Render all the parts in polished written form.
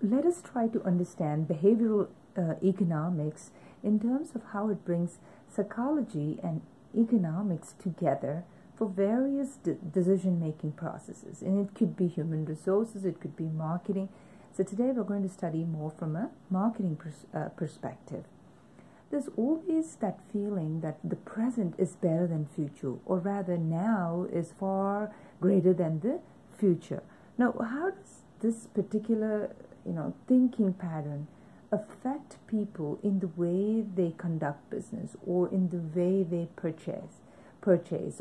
let us try to understand behavioral economics in terms of how it brings psychology and economics together for various decision-making processes. And it could be human resources, it could be marketing. So today we're going to study more from a marketing perspective. There's always that feeling that the present is better than future, or rather now is far greater than the future. Now, how does this particular thinking pattern affect people in the way they conduct business, or in the way they purchase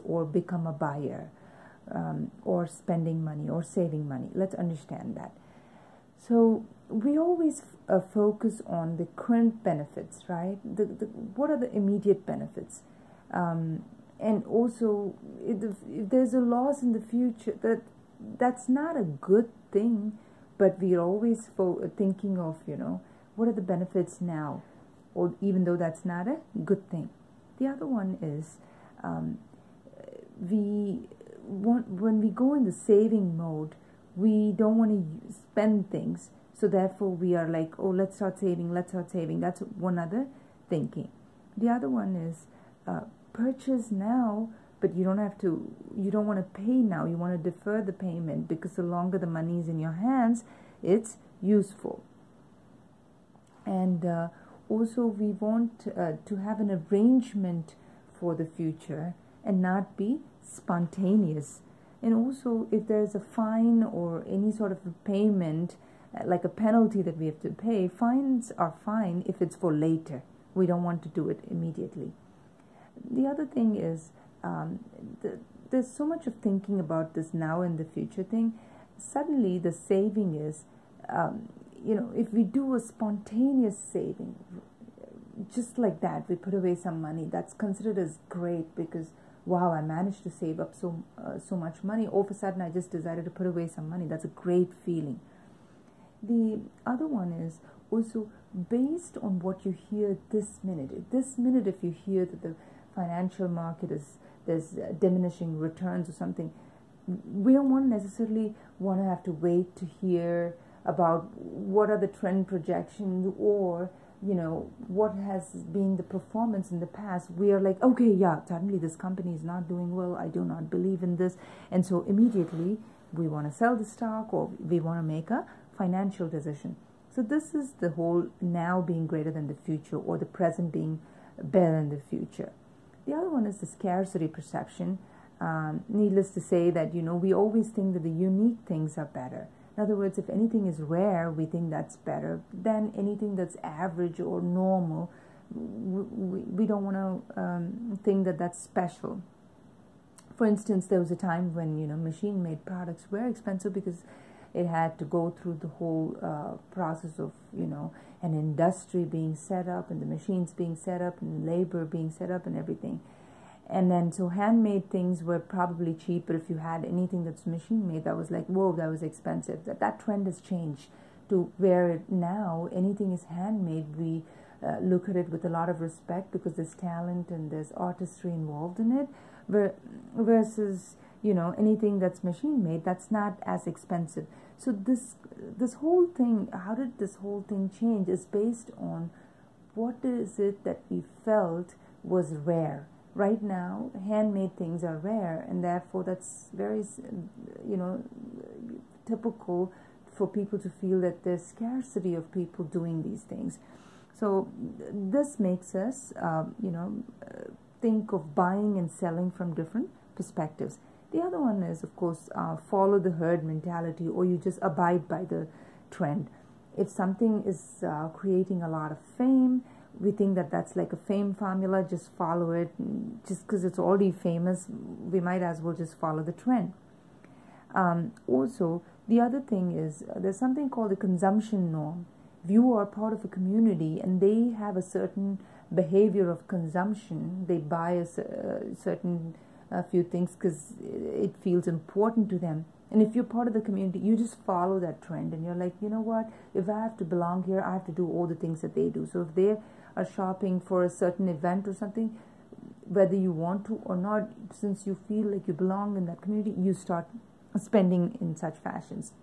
or become a buyer, or spending money or saving money? Let's understand that. So we always focus on the current benefits, right? What are the immediate benefits? And also, if there's a loss in the future, that's not a good thing, but we're always thinking of, what are the benefits now, or even though that's not a good thing. The other one is when we go in the saving mode, we don't want to spend things, so therefore we are like, oh, let's start saving. That's one other thinking. The other one is purchase now, but you don't want to pay now. You want to defer the payment, because the longer the money is in your hands, it's useful. And also we want to have an arrangement for the future and not be spontaneous. And also, if there's a fine or any sort of a payment, like a penalty that we have to pay, fines are fine if it's for later. We don't want to do it immediately. The other thing is, there's so much of thinking about this now and the future thing. Suddenly the saving is, if we do a spontaneous saving, just like that, we put away some money, that's considered as great, because wow, I managed to save up so much money. All of a sudden I just decided to put away some money. That's a great feeling. The other one is also based on what you hear this minute. This minute, if you hear that the financial market there's diminishing returns or something, we don't necessarily want to have to wait to hear about what are the trend projections, or what has been the performance in the past. We are like, okay, yeah, suddenly this company is not doing well, I do not believe in this, and so immediately we want to sell the stock, or we want to make a financial decision. So this is the whole now being greater than the future, or the present being better than the future. The other one is the scarcity perception. Needless to say that we always think that the unique things are better. In other words, if anything is rare, we think that's better than anything that's average or normal. We don't want to think that that's special. For instance, there was a time when machine-made products were expensive, because it had to go through the whole process of an industry being set up, and the machines being set up, and labor being set up, and everything. And then, so handmade things were probably cheap, but if you had anything that's machine-made, that was like, whoa, that was expensive. That trend has changed to where now anything is handmade. We look at it with a lot of respect, because there's talent and there's artistry involved in it, versus, anything that's machine-made, that's not as expensive. So this whole thing, how did this whole thing change, is based on what is it that we felt was rare. Right now, handmade things are rare, and therefore that's very, typical for people to feel that there's scarcity of people doing these things. So this makes us, think of buying and selling from different perspectives. The other one is, of course, follow the herd mentality, or you just abide by the trend. If something is creating a lot of fame, we think that that's like a fame formula, just follow it. Just because it's already famous, we might as well just follow the trend. Also, the other thing is, there's something called the consumption norm. If you are part of a community and they have a certain behavior of consumption, they buy a certain few things because it feels important to them. And if you're part of the community, you just follow that trend, and you're like, you know what, if I have to belong here, I have to do all the things that they do. So if they are shopping for a certain event or something, whether you want to or not, since you feel like you belong in that community, you start spending in such fashions.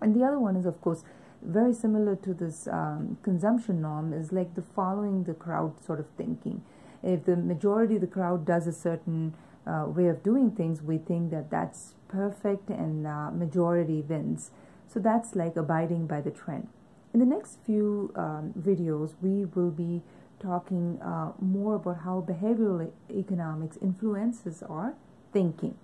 And the other one is, of course, very similar to this consumption norm is like the following the crowd sort of thinking. If the majority of the crowd does a certain way of doing things, we think that that's perfect and majority wins. So that's like abiding by the trend. In the next few videos, we will be talking more about how behavioral economics influences our thinking.